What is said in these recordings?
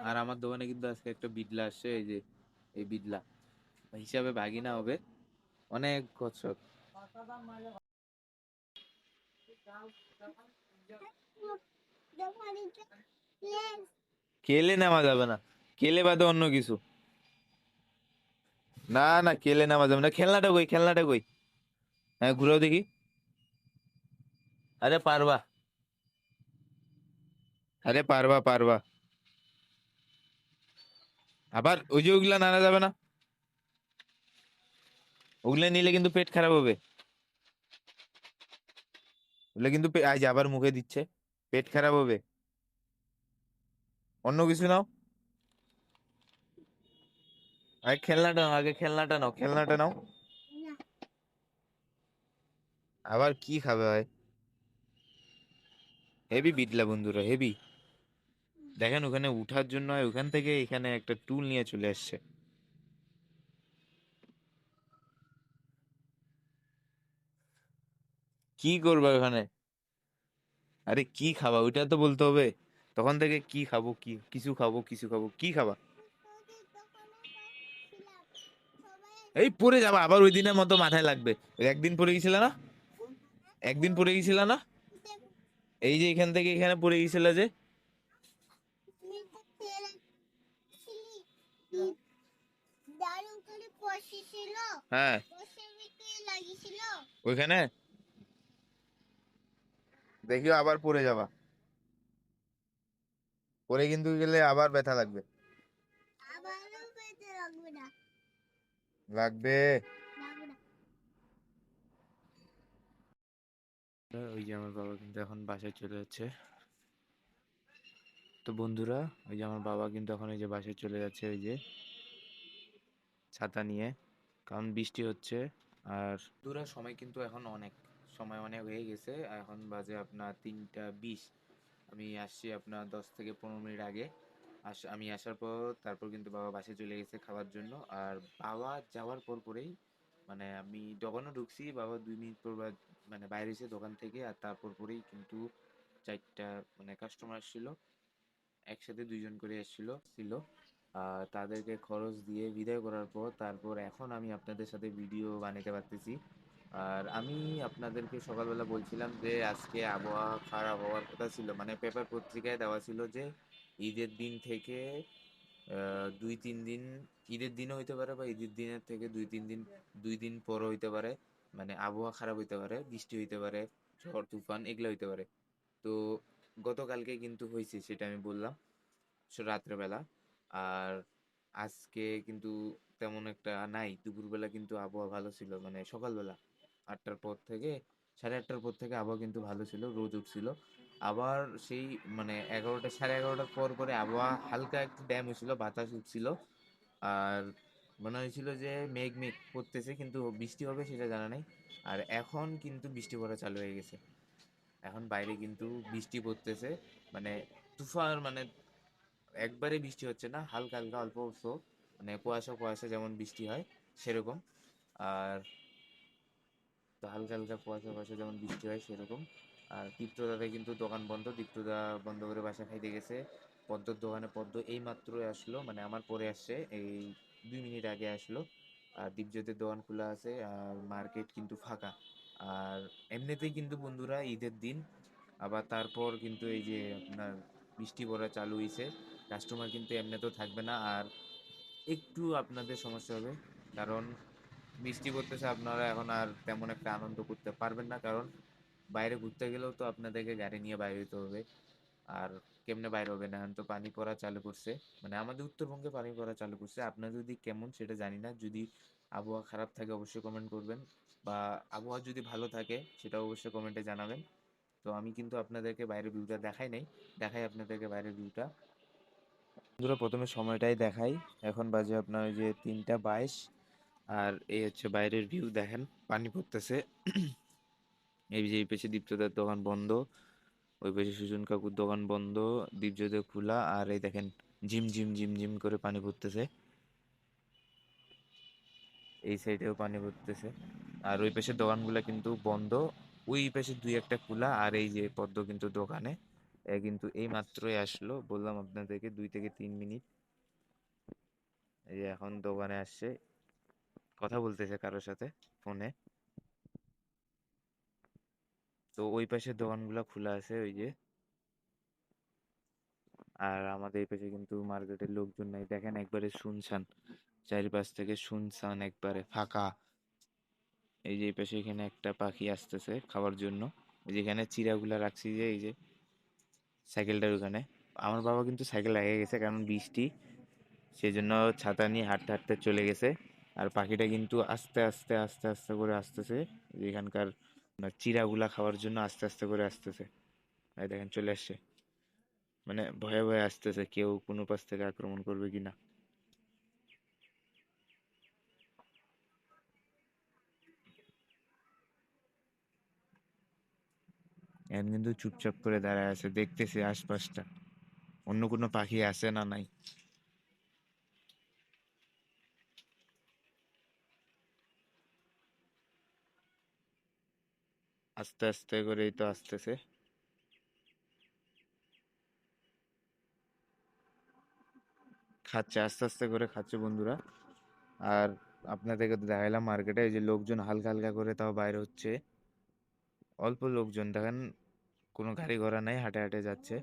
আর আমার দোকানে কিন্তু আজকে একটা বিড়লা আসছে, এই যে এই বিড়লা হিসাবে ভাগিনা হবে, অনেক কচ্ছপ। কেলে নেওয়া যাবে না, কেলে বাদে অন্য কিছু। না না, কেলে নেওয়া যাবে না। খেলনাটা কই, খেলনাটা কই? হ্যাঁ, ঘুরাও দেখি। আরে পারবা, আরে পারবা পারবা। আবার ওই যে ওগুলা নাড়া যাবে না, ওগুলা নিলে কিন্তু পেট খারাপ হবে। ওগুলা কিন্তু আজ আবার মুখে দিচ্ছে, পেট খারাপ হবে। অন্য কিছু নাও। আগে খেলনাটা নাও, আগে খেলনাটা নাও, খেলনাটা নাও। আবার কি খাবে ভাই? হেভি বিটলা বন্ধুরা, হেভি। দেখেন ওখানে উঠার জন্য ওখান থেকে এখানে একটা টুল নিয়ে চলে আসছে। কি করবে ওখানে? আরে কি খাবা ওইটা তো বলতে হবে। তখন থেকে কি খাবো, কি কিছু খাবো, কিছু খাবো, কি খাবা? এই পড়ে যাবা আবার, ওই দিনের মতো মাথায় লাগবে। ওই একদিন পড়ে গেছিল না, একদিন পড়ে গেছিল না, এই যে এখান থেকে এখানে পড়ে গেছিল যে। হ্যাঁ, ওইখানে দেখিও আবার পড়ে যাবা। পড়ে কিন্তু গেলে আবার ব্যথা লাগবে। লাগবে। ওই যে আমার বাবা কিন্তু এখন বাসায় চলে যাচ্ছে। তো বন্ধুরা, ওই যে আমার বাবা কিন্তু এখন এই যে বাসায় চলে যাচ্ছে, ওই যে ছাতা নিয়ে, কারণ বৃষ্টি হচ্ছে। আর বন্ধুরা, সময় কিন্তু এখন অনেক, সময় অনেক হয়ে গেছে। এখন বাজে আপনার 3টা 20। আমি আসছি আপনার 10 থেকে 15 মিনিট আগে। আমি আসার পর তারপর কিন্তু বাবা বাসায় চলে গেছে খাওয়ার জন্য। আর বাবা যাওয়ার পর পরেই মানে আমি দোকানও ঢুকছি, বাবা 2 মিনিট পর মানে বাইরে এসে দোকান থেকে, আর তারপর পরেই কিন্তু 4টা মানে কাস্টমার ছিল, একসাথে 2জন করে ছিল। তাদেরকে খরচ দিয়ে বিদায় করার পর তারপর এখন আমি আপনাদের সাথে ভিডিও বানাতে পারতেছি। আর আমি আপনাদেরকে সকালবেলা বলছিলাম যে আজকে আবহাওয়া খারাপ হওয়ার কথা ছিল, মানে পেপার পত্রিকায় দেওয়া ছিল যে ঈদের দিন থেকে 2-3 দিন, ঈদের দিনও হইতে পারে বা ঈদের দিনের থেকে 2-3 দিন, 2 দিন পরও হইতে পারে, মানে আবহাওয়া খারাপ হইতে পারে, বৃষ্টি হইতে পারে, ঝড় তুফান এগুলো হইতে পারে। তো গতকালকে কিন্তু হয়েছে, সেটা আমি বললাম রাত্রেবেলা। আর আজকে কিন্তু তেমন একটা নাই, দুপুরবেলা কিন্তু আবহাওয়া ভালো ছিল, মানে সকালবেলা 8টার পর থেকে, 8:30টার পর থেকে আবহাওয়া কিন্তু ভালো ছিল, রোদ উঠছিল। আবার সেই মানে 11টা 11:30টার পর পরে আবহাওয়া হালকা একটু ড্যাম হয়েছিল, বাতাস উঠছিল। আর মনে হয়েছিল যে মেঘ মেঘ করতেছে, কিন্তু বৃষ্টি হবে সেটা জানা নাই। আর এখন কিন্তু বৃষ্টি পড়া চালু হয়ে গেছে, এখন বাইরে কিন্তু বৃষ্টি পড়তেছে, মানে তুফান, মানে একবারে বৃষ্টি হচ্ছে না, হালকা হালকা অল্প অল্প, মানে কুয়াশা কুয়াশা যেমন বৃষ্টি হয় সেরকম। আর তো হালকা হালকা কুয়াশা কুয়াশা যেমন বৃষ্টি হয় সেরকম। আর দীপ্তদাতে কিন্তু দোকান বন্ধ, দীপ্তদা বন্ধ করে বাসা খাইতে গেছে। পদ্মর দোকানে পদ্ম এই মাত্রই আসলো, মানে আমার পরে আসছে, এই 2 মিনিট আগে আসলো। আর দীপজ্যোতির দোকান খোলা আছে, আর মার্কেট কিন্তু ফাঁকা। আর এমনিতেই কিন্তু বন্ধুরা ঈদের দিন, আবার তারপর কিন্তু এই যে আপনার বৃষ্টি পড়া চালু হয়েছে, কাস্টমার কিন্তু এমনিতেও থাকবে না। আর একটু আপনাদের সমস্যা হবে, কারণ বৃষ্টি পড়তেছে, আপনারা এখন আর তেমন একটা আনন্দ করতে পারবেন না, কারণ বাইরে ঘুরতে গেলেও তো আপনাদেরকে গাড়ি নিয়ে বাইরে হতে হবে। আর কেমনে বাইরে হবে না, এখন তো পানি পড়া চালু করছে, মানে আমাদের উত্তরবঙ্গে পানি পড়া চালু করছে। আপনার যদি কেমন সেটা জানি না, যদি আবহাওয়া খারাপ থাকে অবশ্যই কমেন্ট করবেন, বা আবহাওয়া যদি ভালো থাকে সেটা অবশ্যই কমেন্টে জানাবেন। তো আমি কিন্তু আপনাদেরকে বাইরের ভিউটা দেখাই নাই, দেখাই আপনাদেরকে বাইরের ভিউটা। বন্ধুরা, প্রথমে সময়টাই দেখাই, এখন বাজে আপনার ওই যে 3টা 22। আর এই হচ্ছে বাইরের ভিউ, দেখেন পানি পড়তেছে। এই যে এই পাশে দীপ্তদার দোকান বন্ধ, ওই পাশে সুজন কাকুর দোকান বন্ধ, দীপজোতে খোলা। আর এই দেখেন ঝিম ঝিম ঝিম ঝিম করে পানি পড়তেছে, এই সাইডেও পানি পড়তেছে। আর ওই পাশের দোকানগুলো কিন্তু বন্ধ, ওই পাশে 2-1টা খোলা। আর এই যে পদ্ম কিন্তু দোকানে, এ কিন্তু এই মাত্রই আসলো, বললাম আপনাদেরকে 2 থেকে 3 মিনিট। এই যে এখন দোকানে আসছে, কথা বলতেছে কারোর সাথে ফোনে। তো ওই পাশের দোকানগুলো খোলা আছে ওই যে, আর আমাদের এই পাশে কিন্তু মার্কেটের লোকজন নাই, দেখেন একবারে শুনশান, চারিপাশ থেকে শুনশান, একবারে ফাঁকা। এই যে এই পাশে এখানে একটা পাখি আসতেছে খাওয়ার জন্য, এই যেখানে চিড়াগুলা রাখছি, যে এই যে সাইকেলটার ওখানে। আমার বাবা কিন্তু সাইকেল রেখে গেছে, কারণ বৃষ্টি, সেই জন্য ছাতা নিয়ে হাঁটতে হাঁটতে চলে গেছে। আর পাখিটা কিন্তু আস্তে আস্তে আস্তে আস্তে করে আসতেছে, এখানকার চিড়াগুলা খাওয়ার জন্য আস্তে আস্তে করে আসতেছে। এই দেখেন চলে আসছে, মানে ভয়ে ভয়ে আসতেছে, কেউ কোনো পাশ থেকে আক্রমণ করবে কিনা। এখন কিন্তু চুপচাপ করে দাঁড়ায় আছে, দেখতেছে আশপাশটা, অন্য কোনো পাখি আছে না নাই। আস্তে আস্তে করেই তো আসতেছে, খাচ্ছে আস্তে আস্তে করে খাচ্ছে বন্ধুরা। আর আপনাদেরকে তো দেখাইলাম মার্কেটে, এই যে লোকজন হালকা হালকা করে তাও বাইরে হচ্ছে, অল্প লোকজন দেখেন, কোনো গাড়ি ঘোড়া নাই, হাঁটে হাঁটে যাচ্ছে।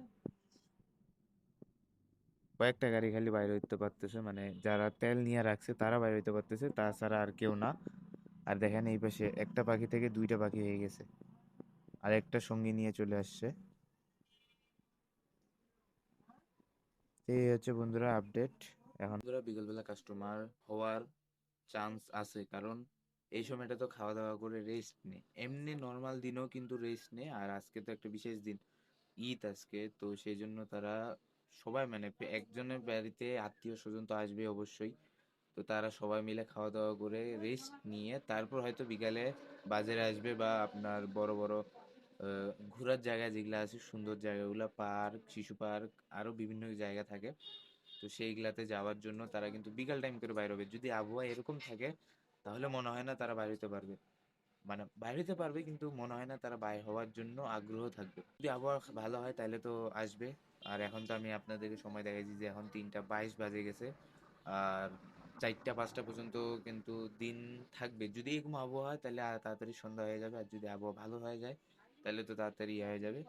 কয়েকটা গাড়ি খালি বাইরে হইতে পারতেছে, মানে যারা তেল নিয়ে রাখছে তারা বাইরে হইতে পারতেছে, তাছাড়া আর কেউ না। আর দেখেন এই পাশে একটা পাখি থেকে 2টা পাখি হয়ে গেছে, আর একটা সঙ্গী নিয়ে চলে আসছে। এই হচ্ছে বন্ধুরা আপডেট। এখন বন্ধুরা বিকেলবেলা কাস্টমার হওয়ার চান্স আছে, কারণ এই সময়টা তো খাওয়া দাওয়া করে রেস্ট নেই, এমনি নর্মাল দিনেও কিন্তু রেস্ট নেই, আর আজকে তো একটা বিশেষ দিন, ঈদ আজকে, তো সেই জন্য তারা সবাই, মানে একজনের বাড়িতে আত্মীয় স্বজন তো আসবে অবশ্যই, তো তারা সবাই মিলে খাওয়া দাওয়া করে রেস্ট নিয়ে তারপর হয়তো বিকালে বাজারে আসবে, বা আপনার বড় বড় ঘোরার জায়গা যেগুলো আছে, সুন্দর জায়গাগুলো, পার্ক, শিশু পার্ক, আরো বিভিন্ন জায়গা থাকে, তো সেইগুলাতে যাওয়ার জন্য তারা কিন্তু বিকাল টাইম করে বাইরে হবে। যদি আবহাওয়া এরকম থাকে তাহলে মনে হয় না তারা বাইরে হতে পারবে, মানে বাইরে হতে পারবে কিন্তু মনে হয় না তারা বাইরে হওয়ার জন্য আগ্রহ থাকবে। যদি আবহাওয়া ভালো হয় তাহলে তো আসবে। আর এখন তো আমি আপনাদেরকে সময় দেখাইছি যে এখন 3টা 22 বাজে গেছে, আর 4টা 5টা পর্যন্ত কিন্তু দিন থাকবে। যদি এরকম আবহাওয়া হয় তাহলে তাড়াতাড়ি সন্ধ্যা হয়ে যাবে, আর যদি আবহাওয়া ভালো হয়ে যায় তাহলে তো তাড়াতাড়ি হয়ে যাবে।